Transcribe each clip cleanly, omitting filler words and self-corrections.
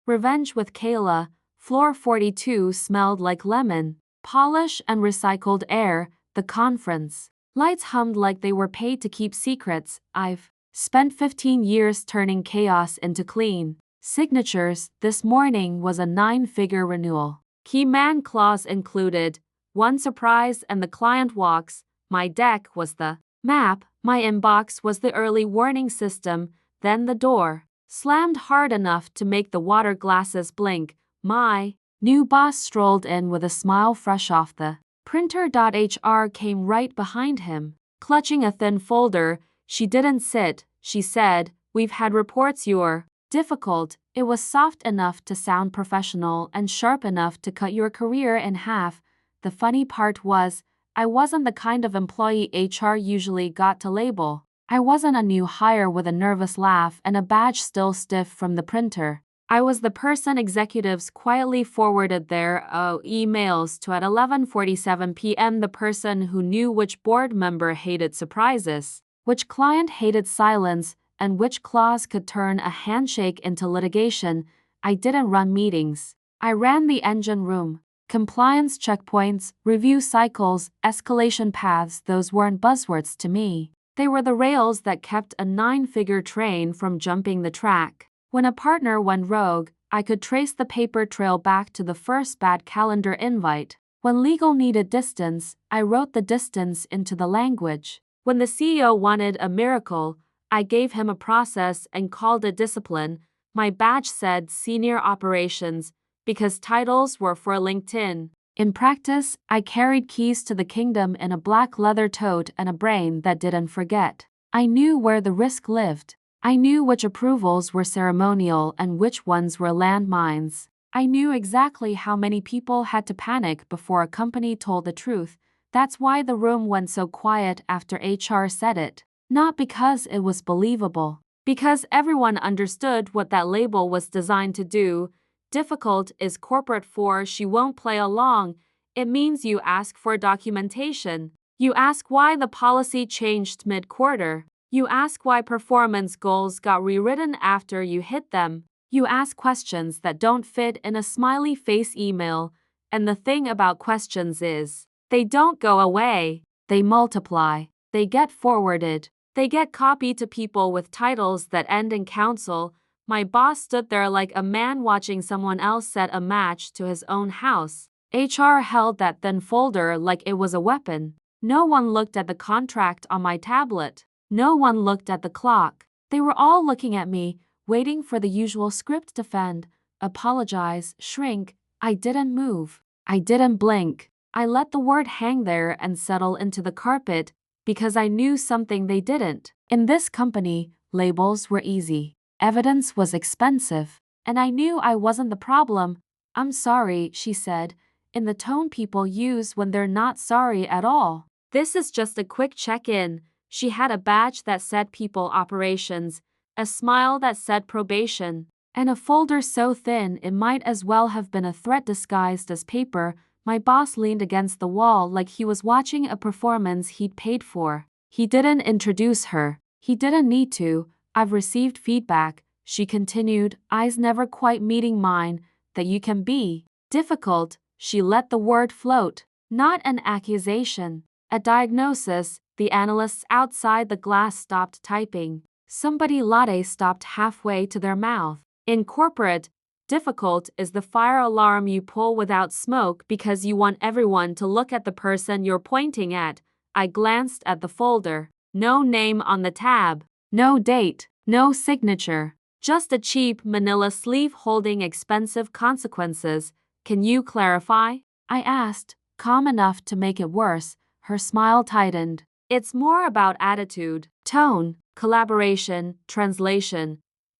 Revenge with Kayla. Floor 42 smelled like lemon, polish and recycled air. The conference lights hummed like they were paid to keep secrets. I've spent 15 years turning chaos into clean signatures. This morning was a 9-figure renewal. Key man clause included. One surprise and the client walks. My deck was the map, my inbox was the early warning system, then the door slammed hard enough to make the water glasses blink. My new boss strolled in with a smile fresh off the printer. HR came right behind him, clutching a thin folder. She didn't sit, she said, "We've had reports you're difficult." It was soft enough to sound professional and sharp enough to cut your career in half. The funny part was, I wasn't the kind of employee HR usually got to label. I wasn't a new hire with a nervous laugh and a badge still stiff from the printer. I was the person executives quietly forwarded their emails to at 11:47 p.m. The person who knew which board member hated surprises, which client hated silence, and which clause could turn a handshake into litigation. I didn't run meetings. I ran the engine room. Compliance checkpoints, review cycles, escalation paths, those weren't buzzwords to me. They were the rails that kept a 9-figure train from jumping the track. When a partner went rogue, I could trace the paper trail back to the first bad calendar invite. When legal needed distance, I wrote the distance into the language. When the CEO wanted a miracle, I gave him a process and called it discipline. My badge said Senior Operations, because titles were for LinkedIn. In practice, I carried keys to the kingdom in a black leather tote and a brain that didn't forget. I knew where the risk lived. I knew which approvals were ceremonial and which ones were landmines. I knew exactly how many people had to panic before a company told the truth. That's why the room went so quiet after HR said it. Not because it was believable. Because everyone understood what that label was designed to do. Difficult is corporate for she won't play along. It means you ask for documentation. You ask why the policy changed mid-quarter. You ask why performance goals got rewritten after you hit them. You ask questions that don't fit in a smiley face email. And the thing about questions is, they don't go away. They multiply. They get forwarded. They get copied to people with titles that end in counsel. My boss stood there like a man watching someone else set a match to his own house. HR held that thin folder like it was a weapon. No one looked at the contract on my tablet. No one looked at the clock. They were all looking at me, waiting for the usual script: defend, apologize, shrink. I didn't move. I didn't blink. I let the word hang there and settle into the carpet because I knew something they didn't. In this company, labels were easy. Evidence was expensive, and I knew I wasn't the problem. "I'm sorry," she said, in the tone people use when they're not sorry at all. "This is just a quick check-in." She had a badge that said People Operations, a smile that said Probation, and a folder so thin it might as well have been a threat disguised as paper. My boss leaned against the wall like he was watching a performance he'd paid for. He didn't introduce her. He didn't need to. "I've received feedback," she continued, eyes never quite meeting mine, "that you can be difficult." She let the word float. Not an accusation. A diagnosis. The analysts outside the glass stopped typing. Somebody latte stopped halfway to their mouth. In corporate, difficult is the fire alarm you pull without smoke because you want everyone to look at the person you're pointing at. I glanced at the folder. No name on the tab. No date, no signature, just a cheap manila sleeve holding expensive consequences. "Can you clarify?" I asked, calm enough to make it worse. Her smile tightened. "It's more about attitude, tone, collaboration, translation.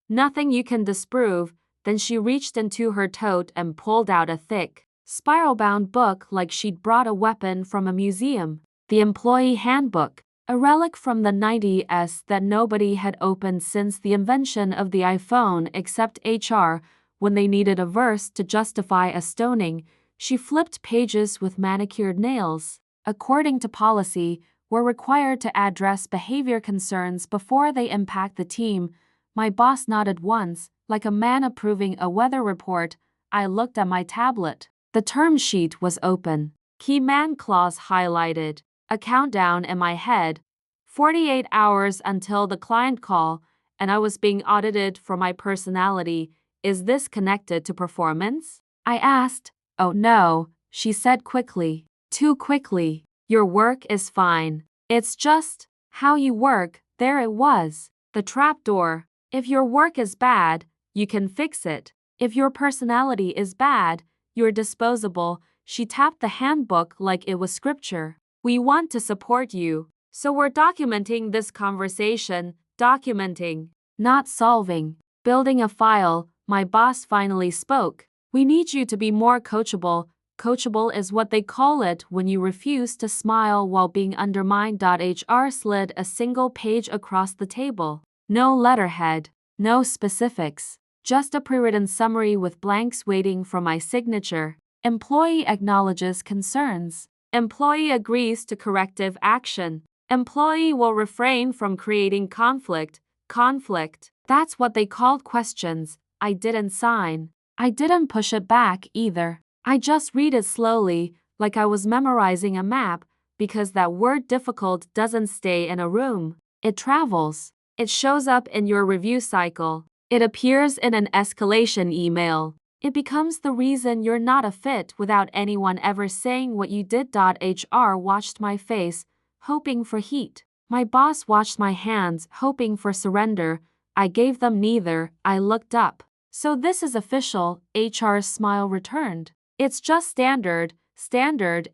Nothing you can disprove." Then she reached into her tote and pulled out a thick, spiral-bound book like she'd brought a weapon from a museum. The employee handbook. A relic from the 90s that nobody had opened since the invention of the iPhone except HR. When they needed a verse to justify a stoning, she flipped pages with manicured nails. According to policy, we're required to address behavior concerns before they impact the team. My boss nodded once, Like a man approving a weather report, I looked at my tablet. The term sheet was open. Key man clause highlighted. A countdown in my head. 48 hours until the client call, and I was being audited for my personality. Is this connected to performance? I asked. Oh no, she said quickly. Too quickly. Your work is fine. It's just how you work. There it was. The trapdoor. If your work is bad, you can fix it. If your personality is bad, you're disposable. She tapped the handbook like it was scripture. We want to support you. So we're documenting this conversation. Documenting. Not solving. Building a file. My boss finally spoke. We need you to be more coachable. Coachable is what they call it when you refuse to smile while being undermined. HR slid a single page across the table. No letterhead, no specifics, just a pre-written summary with blanks waiting for my signature. Employee acknowledges concerns. Employee agrees to corrective action. Employee will refrain from creating conflict. Conflict. That's what they called questions. I didn't sign. I didn't push it back either. I just read it slowly, like I was memorizing a map, because that word difficult doesn't stay in a room. It travels. It shows up in your review cycle. It appears in an escalation email. It becomes the reason you're not a fit without anyone ever saying what you did. HR watched my face, hoping for heat. My boss watched my hands, hoping for surrender. I gave them neither. I looked up. So this is official, HR's smile returned. It's just standard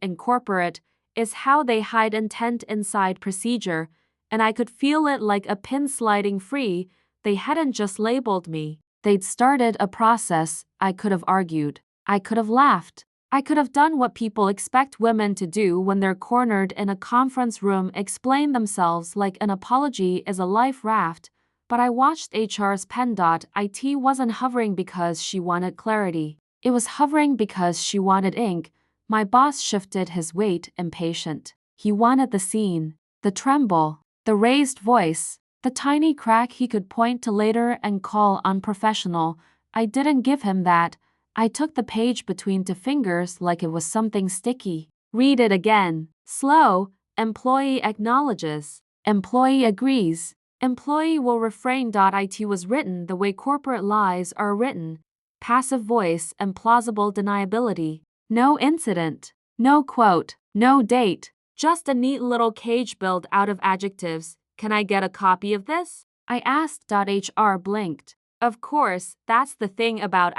and corporate is how they hide intent inside procedure, and I could feel it like a pin sliding free. They hadn't just labeled me. They'd started a process. I could have argued. I could have laughed. I could have done what people expect women to do when they're cornered in a conference room, explain themselves like an apology is a life raft, but I watched HR's pen. It wasn't hovering because she wanted clarity. It was hovering because she wanted ink. My boss shifted his weight, impatient. He wanted the scene, the tremble, the raised voice, the tiny crack he could point to later and call unprofessional. I didn't give him that. I took the page between two fingers like it was something sticky. Read it again. Slow. Employee acknowledges. Employee agrees. Employee will refrain. It was written the way corporate lies are written. Passive voice and plausible deniability. No incident. No quote. No date. Just a neat little cage built out of adjectives. Can I get a copy of this? I asked. HR blinked. Of course, that's the thing about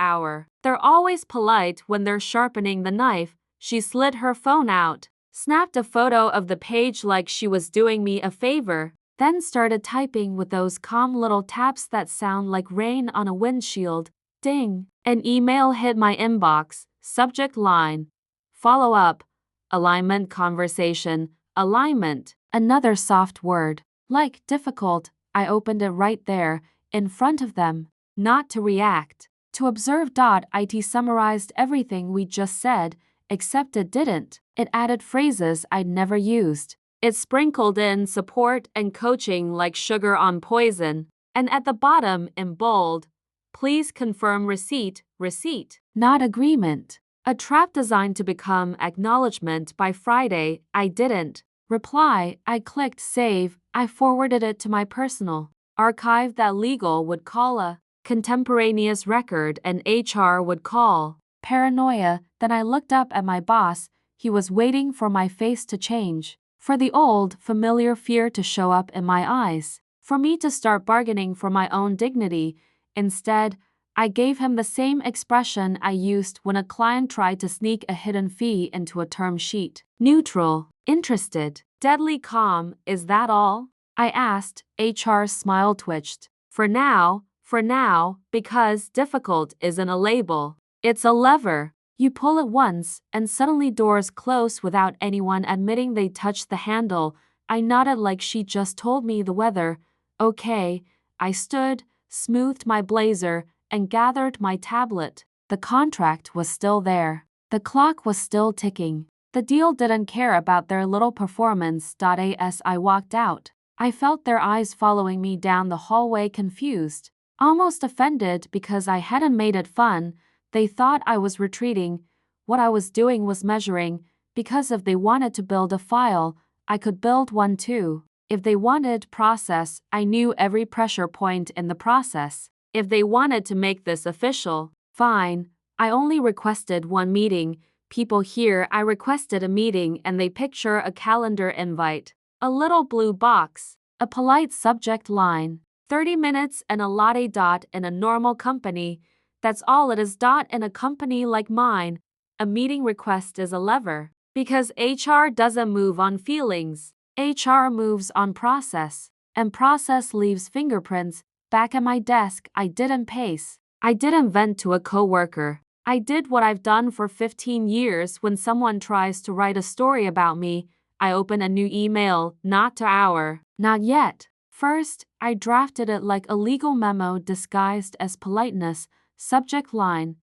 they're always polite when they're sharpening the knife. She slid her phone out, snapped a photo of the page like she was doing me a favor, then started typing with those calm little taps that sound like rain on a windshield. Ding! An email hit my inbox. Subject line. Follow up. Alignment conversation. Alignment. Another soft word. Like difficult. I opened it right there, in front of them. Not to react. To observe. It summarized everything we just said, except it didn't. It added phrases I'd never used. It sprinkled in support and coaching like sugar on poison. And at the bottom, in bold, please confirm receipt. Not agreement. A trap designed to become acknowledgement by Friday. I didn't reply. I clicked save. I forwarded it to my personal archive that legal would call a contemporaneous record and HR would call paranoia. Then I looked up at my boss. He was waiting for my face to change, for the old, familiar fear to show up in my eyes, for me to start bargaining for my own dignity. Instead, I gave him the same expression I used when a client tried to sneak a hidden fee into a term sheet. Neutral. Interested. Deadly calm. Is that all? I asked. HR's smile twitched. For now, because difficult isn't a label. It's a lever. You pull it once, and suddenly doors close without anyone admitting they touched the handle. I nodded like she just told me the weather. Okay. I stood, smoothed my blazer, and gathered my tablet. The contract was still there. The clock was still ticking. The deal didn't care about their little performance. As I walked out, I felt their eyes following me down the hallway, confused. almost offended because I hadn't made it fun. They thought I was retreating. What I was doing was measuring, because if they wanted to build a file, I could build one too. If they wanted process, I knew every pressure point in the process. If they wanted to make this official, fine. I only requested one meeting. People here, I requested a meeting and they picture a calendar invite, a little blue box, a polite subject line, 30 minutes and a latte. In a normal company, that's all it is. In a company like mine, a meeting request is a lever. Because HR doesn't move on feelings. HR moves on process. And process leaves fingerprints. Back at my desk, I didn't pace. I didn't vent to a coworker. I did what I've done for 15 years when someone tries to write a story about me. I open a new email, not yet. First, I drafted it like a legal memo disguised as politeness, subject line,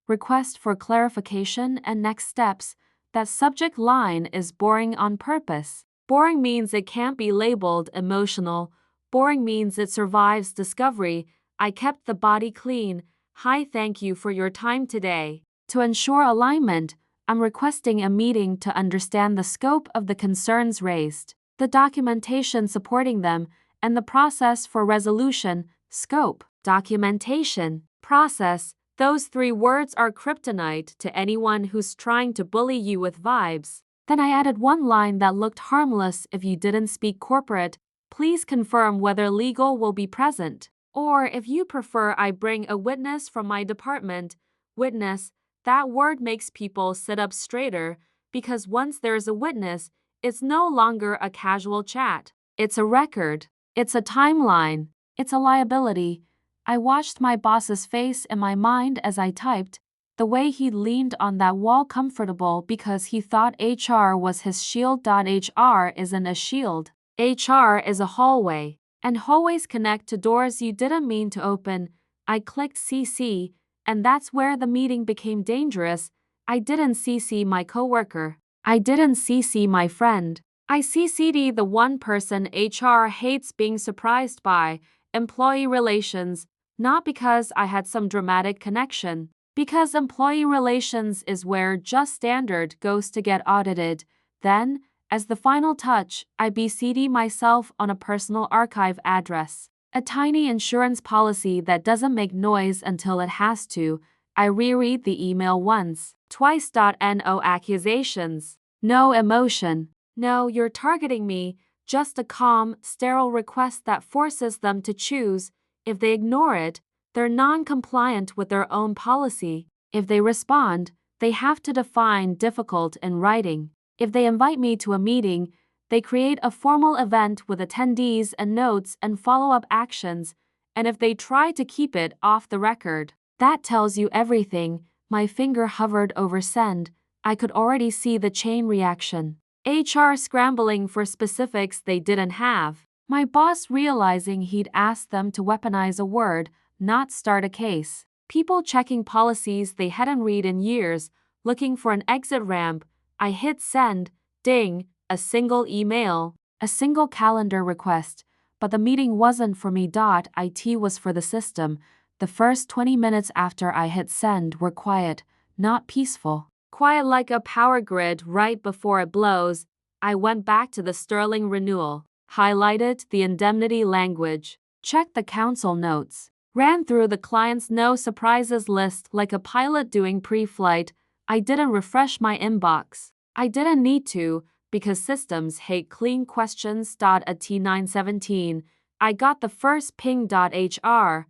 request for clarification and next steps. That subject line is boring on purpose. Boring means it can't be labeled emotional. Boring means it survives discovery. I kept the body clean. Hi, thank you for your time today. To ensure alignment, I'm requesting a meeting to understand the scope of the concerns raised, the documentation supporting them, and the process for resolution. Scope, documentation, process. Those three words are kryptonite to anyone who's trying to bully you with vibes. Then I added one line that looked harmless. If you didn't speak corporate, please confirm whether legal will be present. Or if you prefer, I bring a witness from my department. Witness, that word makes people sit up straighter, because once there's a witness, it's no longer a casual chat. It's a record. It's a timeline. It's a liability. I watched my boss's face in my mind as I typed, the way he leaned on that wall comfortable because he thought HR was his shield. HR isn't a shield. HR is a hallway. And hallways connect to doors you didn't mean to open. I clicked CC, and that's where the meeting became dangerous. I didn't CC my coworker. I didn't CC my friend. I CC'd the one person HR hates being surprised by, employee relations, not because I had some dramatic connection. Because employee relations is where just standard goes to get audited. Then, as the final touch, I BC'd myself on a personal archive address. A tiny insurance policy that doesn't make noise until it has to. I reread the email once, twice. No accusations. No emotion. No, you're targeting me. Just a calm, sterile request that forces them to choose. If they ignore it, they're non-compliant with their own policy. If they respond, they have to define difficult in writing. If they invite me to a meeting, they create a formal event with attendees and notes and follow-up actions, and if they try to keep it off the record, that tells you everything. My finger hovered over send. I could already see the chain reaction. HR scrambling for specifics they didn't have. My boss realizing he'd asked them to weaponize a word, not start a case. People checking policies they hadn't read in years, looking for an exit ramp. I hit send, ding, a single email, a single calendar request, but the meeting wasn't for me. It was for the system. The first 20 minutes after I hit send were quiet, not peaceful. Quiet like a power grid right before it blows. I went back to the Sterling renewal, highlighted the indemnity language, checked the council notes, ran through the client's no surprises list like a pilot doing pre-flight. I didn't refresh my inbox. I didn't need to, because systems hate clean questions. At T9:17, I got the first ping. HR.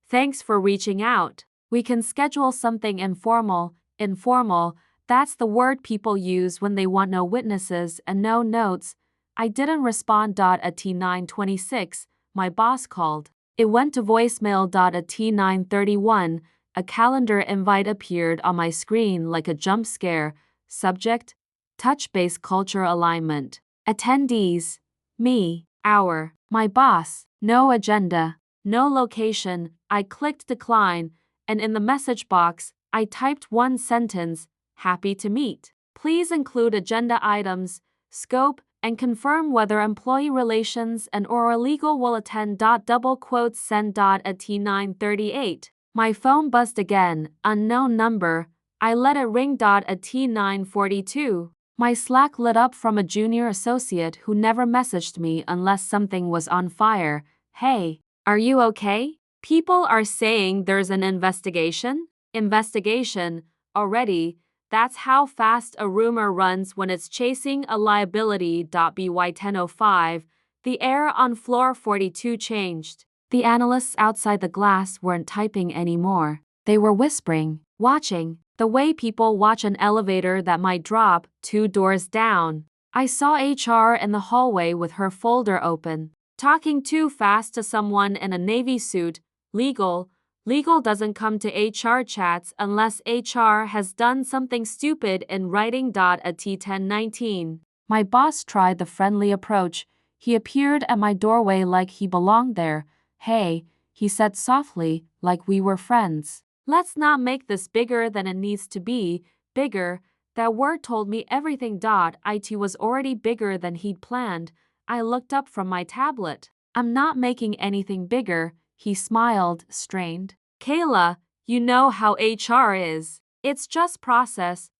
Thanks for reaching out. We can schedule something informal. Informal, that's the word people use when they want no witnesses and no notes. I didn't respond. At T9:26, my boss called. It went to voicemail. At T9:31, a calendar invite appeared on my screen like a jump scare. Subject, touch base culture alignment. Attendees, me, hour, my boss, no agenda, no location. I clicked decline, and in the message box, I typed one sentence, happy to meet. Please include agenda items, scope, and confirm whether employee relations and or legal will attend. Send at T9:38. My phone buzzed again, unknown number. I let it ring. At T9:42. My Slack lit up from a junior associate who never messaged me unless something was on fire. Hey, are you okay? People are saying there's an investigation? Investigation, already. That's how fast a rumor runs when it's chasing a liability. By 10:05, the air on floor 42 changed. The analysts outside the glass weren't typing anymore. They were whispering, watching, the way people watch an elevator that might drop 2 doors down. I saw HR in the hallway with her folder open, talking too fast to someone in a navy suit. Legal doesn't come to HR chats unless HR has done something stupid in writing. At T10:19. My boss tried the friendly approach. He appeared at my doorway like he belonged there. Hey, he said softly, like we were friends. Let's not make this bigger than it needs to be. Bigger. That word told me everything. It was already bigger than he'd planned. I looked up from my tablet. I'm not making anything bigger. He smiled, strained. Kayla, you know how HR is. It's just process.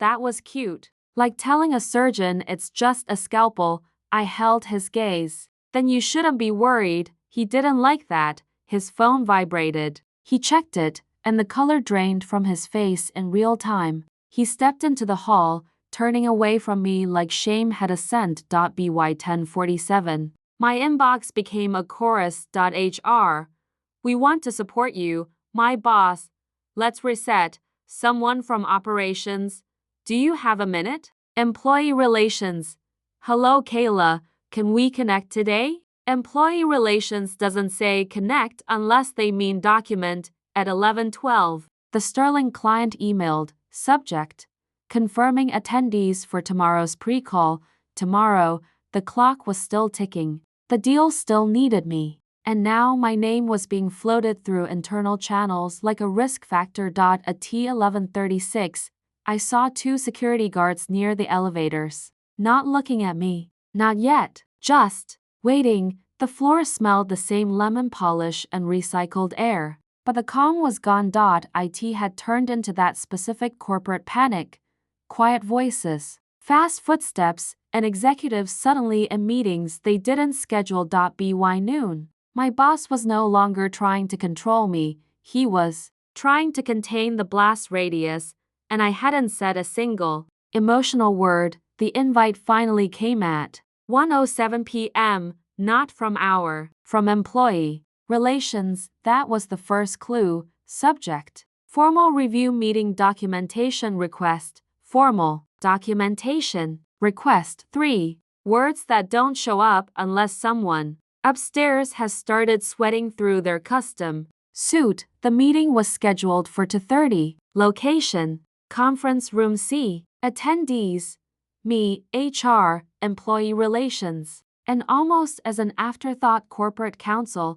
That was cute. Like telling a surgeon it's just a scalpel. I held his gaze. Then you shouldn't be worried. He didn't like that. His phone vibrated. He checked it, and the color drained from his face in real time. He stepped into the hall, turning away from me like shame had a scent. By 10:47. My inbox became a chorus. HR. We want to support you, my boss. Let's reset. Someone from operations. Do you have a minute? Employee relations. Hello, Kayla. Can we connect today? Employee relations doesn't say connect unless they mean document. At 11:12. The Sterling client emailed, subject, confirming attendees for tomorrow's pre-call. Tomorrow, the clock was still ticking. The deal still needed me. And now my name was being floated through internal channels like a risk factor. At T11:36, I saw 2 security guards near the elevators, not looking at me. Not yet, just waiting. The floor smelled the same lemon polish and recycled air, but the calm was gone. It had turned into that specific corporate panic. Quiet voices, fast footsteps, and executives suddenly in meetings they didn't schedule. By noon. My boss was no longer trying to control me, he was trying to contain the blast radius, and I hadn't said a single emotional word. The invite finally came at 1:07 p.m., not from employee relations. That was the first clue. Subject, formal review meeting documentation request. Formal documentation request. 3 words that don't show up unless someone upstairs has started sweating through their custom suit. The meeting was scheduled for 2:30. Location, conference room C. Attendees, me, HR, employee relations. And almost as an afterthought, corporate counsel.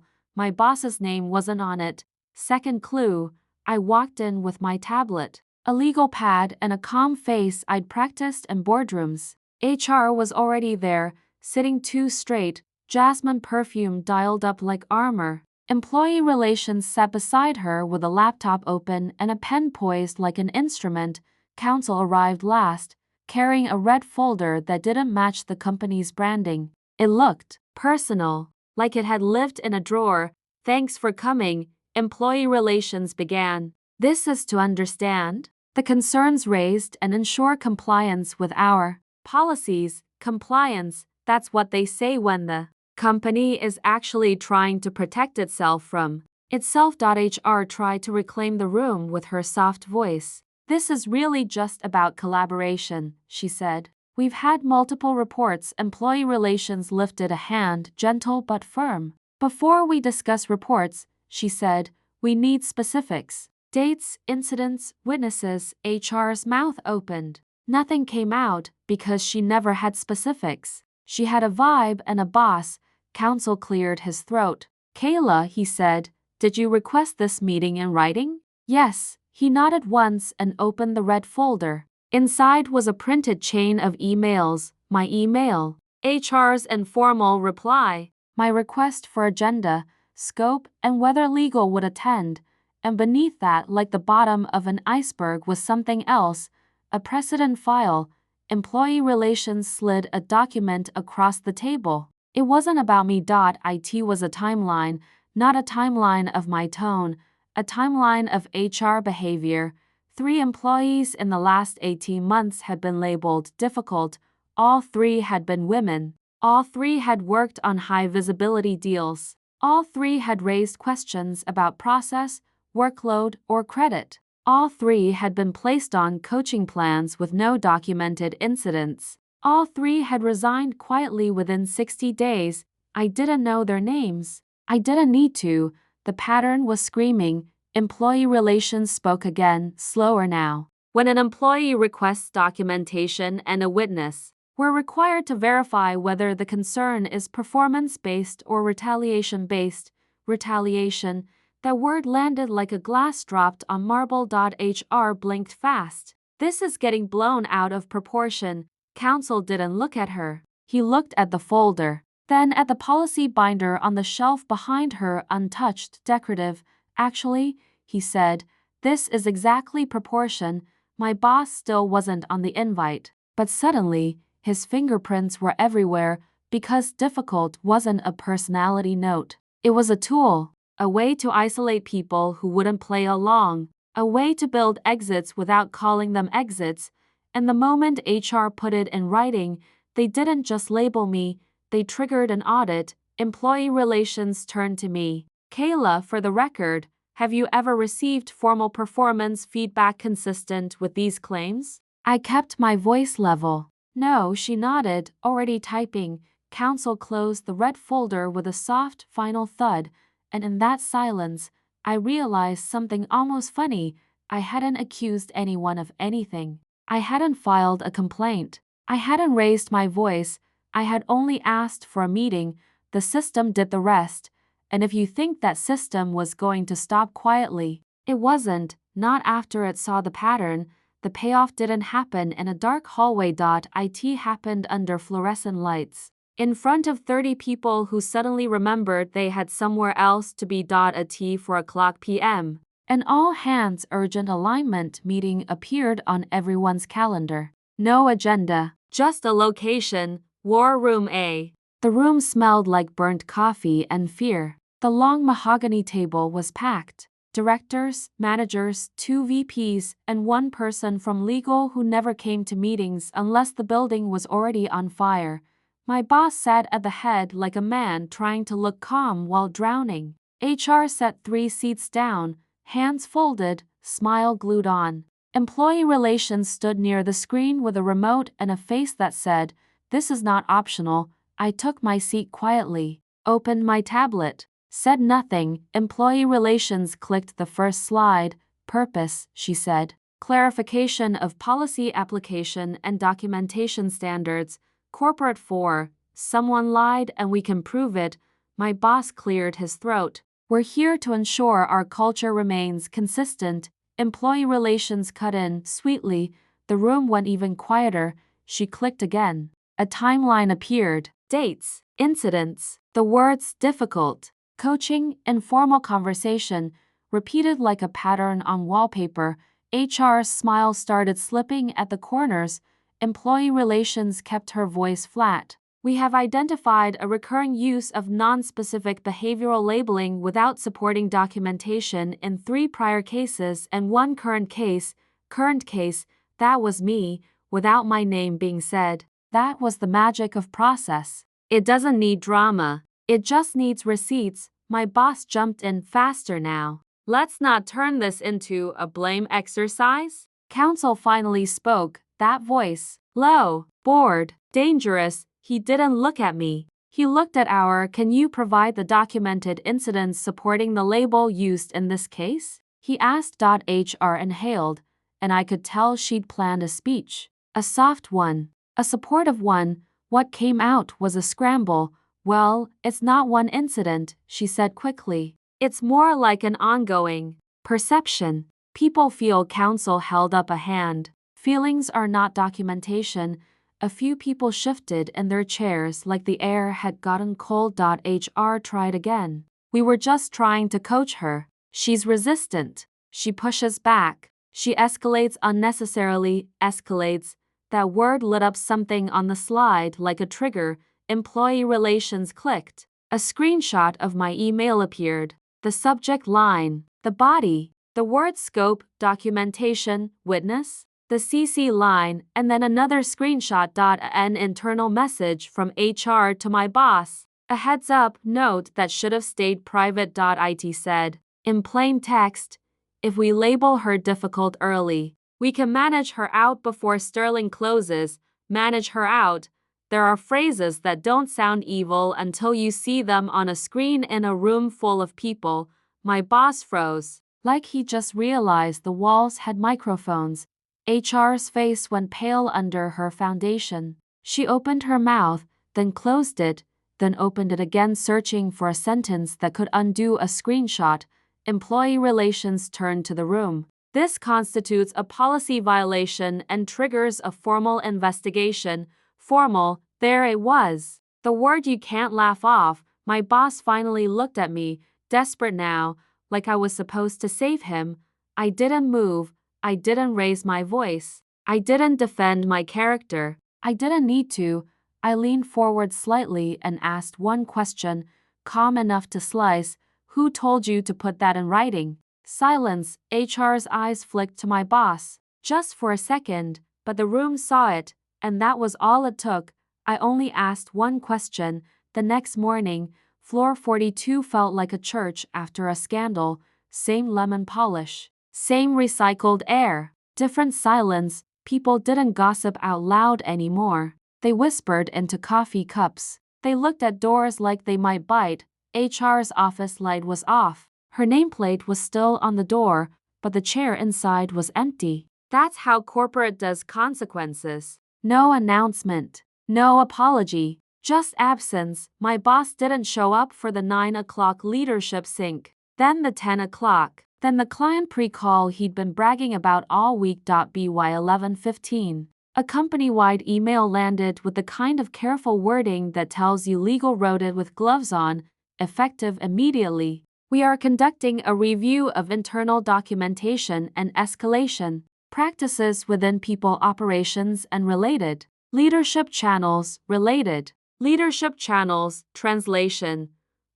My boss's name wasn't on it. Second clue, I walked in with my tablet, a legal pad, and a calm face I'd practiced in boardrooms. HR was already there, sitting too straight, jasmine perfume dialed up like armor. Employee relations sat beside her with a laptop open and a pen poised like an instrument. Counsel arrived last, carrying a red folder that didn't match the company's branding. It looked personal, like it had lived in a drawer. Thanks for coming, employee relations began. This is to understand the concerns raised and ensure compliance with our policies. Compliance, that's what they say when the company is actually trying to protect itself from itself. HR tried to reclaim the room with her soft voice. This is really just about collaboration, she said. We've had multiple reports. Employee relations lifted a hand, gentle but firm. Before we discuss reports, she said, we need specifics. Dates, incidents, witnesses. HR's mouth opened. Nothing came out because she never had specifics. She had a vibe and a boss. Counsel cleared his throat. Kayla, he said, did you request this meeting in writing? Yes. He nodded once and opened the red folder. Inside was a printed chain of emails, My email. HR's informal reply. My request for agenda, scope, and whether legal would attend. And beneath that, like the bottom of an iceberg, was something else, a precedent file. Employee relations slid a document across the table. It wasn't about me. It was a timeline, not a timeline of my tone, a timeline of HR behavior. 3 employees in the last 18 months had been labeled difficult. All 3 had been women. All 3 had worked on high-visibility deals. All 3 had raised questions about process, workload, or credit. All 3 had been placed on coaching plans with no documented incidents. All 3 had resigned quietly within 60 days. I didn't know their names. I didn't need to. The pattern was screaming. Employee relations spoke again, slower now. When an employee requests documentation and a witness, we're required to verify whether the concern is performance-based or retaliation-based. Retaliation. That word landed like a glass dropped on marble. HR blinked fast. This is getting blown out of proportion. Counsel didn't look at her. He looked at the folder, then at the policy binder on the shelf behind her, untouched, decorative. Actually, he said, this is exactly proportion. My boss still wasn't on the invite. But suddenly, his fingerprints were everywhere, because difficult wasn't a personality note. It was a tool, a way to isolate people who wouldn't play along, a way to build exits without calling them exits. And the moment HR put it in writing, they didn't just label me, they triggered an audit. Employee relations turned to me. Kayla, for the record, have you ever received formal performance feedback consistent with these claims? I kept my voice level. No, she nodded, already typing. Counsel closed the red folder with a soft, final thud, and in that silence, I realized something almost funny. I hadn't accused anyone of anything. I hadn't filed a complaint. I hadn't raised my voice. I had only asked for a meeting. The system did the rest. And if you think that system was going to stop quietly, it wasn't, not after it saw the pattern. The payoff didn't happen in a dark hallway. It happened under fluorescent lights, in front of 30 people who suddenly remembered they had somewhere else to be. At 4:00 p.m. An all-hands urgent alignment meeting appeared on everyone's calendar. No agenda, just a location, War Room A. The room smelled like burnt coffee and fear. The long mahogany table was packed. Directors, managers, 2 VPs, and 1 person from legal who never came to meetings unless the building was already on fire. My boss sat at the head like a man trying to look calm while drowning. HR sat 3 seats down, hands folded, smile glued on. Employee relations stood near the screen with a remote and a face that said, "This is not optional." I took my seat quietly, opened my tablet, said nothing. Employee relations clicked the first slide. Purpose, she said. Clarification of policy application and documentation standards. Corporate 4. Someone lied and we can prove it. My boss cleared his throat. We're here to ensure our culture remains consistent. Employee relations cut in sweetly. The room went even quieter. She clicked again. A timeline appeared. Dates, incidents, the words difficult, coaching, informal conversation, repeated like a pattern on wallpaper. HR's smile started slipping at the corners. Employee relations kept her voice flat. We have identified a recurring use of non-specific behavioral labeling without supporting documentation in 3 prior cases and 1 current case. Current case, that was me, without my name being said. That was the magic of process. It doesn't need drama. It just needs receipts. My boss jumped in faster now. Let's not turn this into a blame exercise. Counsel finally spoke, that voice, low, bored, dangerous. He didn't look at me. He looked at can you provide the documented incidents supporting the label used in this case? He asked. HR inhaled, and I could tell she'd planned a speech. A soft one. A supportive one. What came out was a scramble. Well, it's not one incident, she said quickly. It's more like an ongoing perception. People feel. Counsel held up a hand. Feelings are not documentation. A few people shifted in their chairs like the air had gotten cold. HR tried again. We were just trying to coach her. She's resistant. She pushes back. She escalates unnecessarily. Escalates. That word lit up something on the slide like a trigger. Employee relations clicked. A screenshot of my email appeared. The subject line. The body. The word scope, documentation, witness. The CC line, and then another screenshot. An internal message from HR to my boss. A heads up note that should have stayed private. It said, in plain text, if we label her difficult early, we can manage her out before Sterling closes. Manage her out. There are phrases that don't sound evil until you see them on a screen in a room full of people. My boss froze, like he just realized the walls had microphones. HR's face went pale under her foundation. She opened her mouth, then closed it, then opened it again, searching for a sentence that could undo a screenshot. Employee relations turned to the room. This constitutes a policy violation and triggers a formal investigation. Formal, there it was. The word you can't laugh off. My boss finally looked at me, desperate now, like I was supposed to save him. I didn't move. I didn't raise my voice. I didn't defend my character. I didn't need to. I leaned forward slightly and asked one question, calm enough to slice. Who told you to put that in writing? Silence. HR's eyes flicked to my boss. Just for a second, but the room saw it, and that was all it took. I only asked one question. The next morning, floor 42 felt like a church after a scandal. Same lemon polish. Same recycled air. Different silence. People didn't gossip out loud anymore. They whispered into coffee cups. They looked at doors like they might bite. HR's office light was off. Her nameplate was still on the door, but the chair inside was empty. That's how corporate does consequences. No announcement. No apology. Just absence. My boss didn't show up for the 9 o'clock leadership sync. Then the 10 o'clock. Then the client pre-call he'd been bragging about all week. By 11:15. A company-wide email landed with the kind of careful wording that tells you legal wrote it with gloves on, effective immediately. We are conducting a review of internal documentation and escalation practices within people operations and related leadership channels. Related leadership channels. Translation.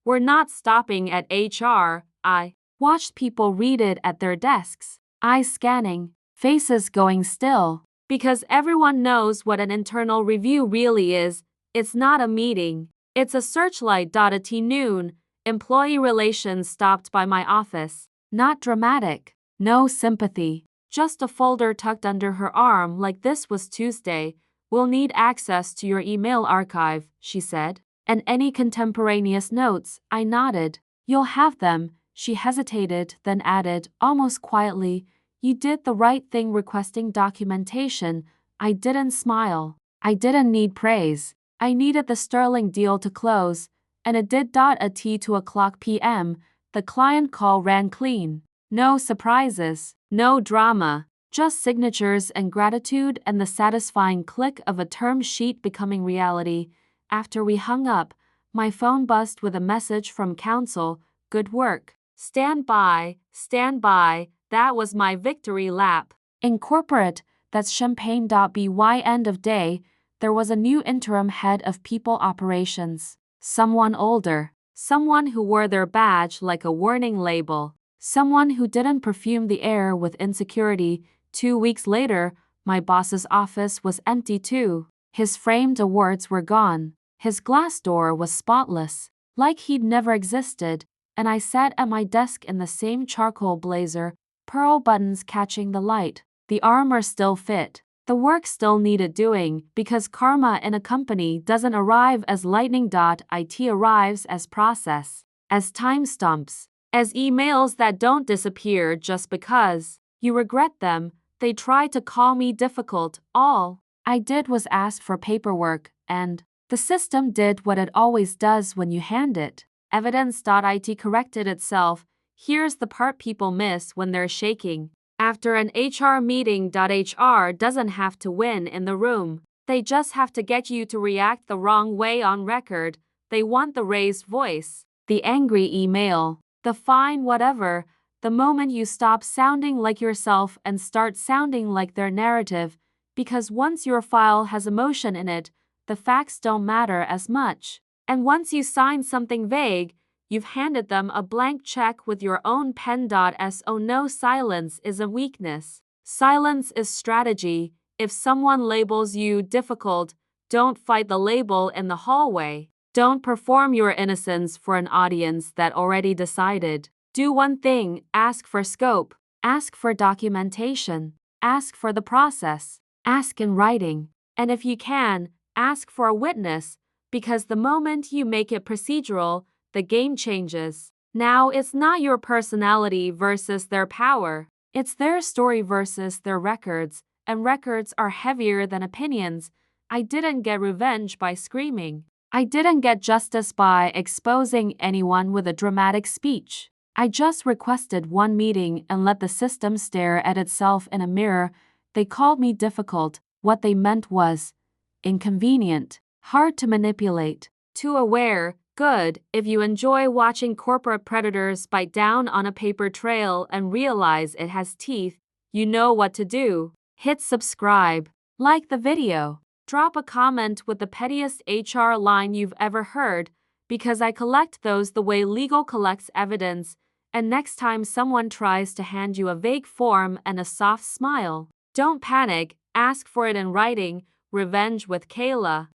We're not stopping at HR. I watched people read it at their desks, eyes scanning, faces going still. Because everyone knows what an internal review really is. It's not a meeting. It's a searchlight. At noon, employee relations stopped by my office. Not dramatic. No sympathy. Just a folder tucked under her arm like this was Tuesday. We'll need access to your email archive, she said. And any contemporaneous notes. I nodded. You'll have them. She hesitated, then added, almost quietly, you did the right thing requesting documentation. I didn't smile. I didn't need praise. I needed the Sterling deal to close, and it did. At 2:00 p.m., the client call ran clean. No surprises, no drama, just signatures and gratitude and the satisfying click of a term sheet becoming reality. After we hung up, my phone buzzed with a message from counsel. Good work. Stand by, stand by. That was my victory lap. In corporate, that's champagne. By end of day, there was a new interim head of people operations. Someone older. Someone who wore their badge like a warning label. Someone who didn't perfume the air with insecurity. 2 weeks later, my boss's office was empty too. His framed awards were gone. His glass door was spotless, like he'd never existed, and I sat at my desk in the same charcoal blazer, pearl buttons catching the light. The armor still fit. The work still needed doing, because karma in a company doesn't arrive as lightning. It arrives as process, as time stumps, as emails that don't disappear just because you regret them. They tried to call me difficult. All I did was ask for paperwork, and the system did what it always does when you hand it. Evidence. It corrected itself. Here's the part people miss when they're shaking. After an HR meeting. HR doesn't have to win in the room. They just have to get you to react the wrong way on record. They want the raised voice, the angry email, the fine whatever. The moment you stop sounding like yourself and start sounding like their narrative, because once your file has emotion in it, the facts don't matter as much. And once you sign something vague, you've handed them a blank check with your own pen. So no, silence is a weakness. Silence is strategy. If someone labels you difficult, don't fight the label in the hallway. Don't perform your innocence for an audience that already decided. Do one thing: ask for scope, ask for documentation, ask for the process, ask in writing, and if you can, ask for a witness, because the moment you make it procedural, the game changes. Now it's not your personality versus their power, it's their story versus their records, and records are heavier than opinions. I didn't get revenge by screaming. I didn't get justice by exposing anyone with a dramatic speech. I just requested one meeting and let the system stare at itself in a mirror. They called me difficult. What they meant was inconvenient, hard to manipulate, too aware. Good. If you enjoy watching corporate predators bite down on a paper trail and realize it has teeth, you know what to do. Hit subscribe, like the video, drop a comment with the pettiest HR line you've ever heard, because I collect those the way legal collects evidence. And next time someone tries to hand you a vague form and a soft smile, don't panic, ask for it in writing. Revenge with Kayla.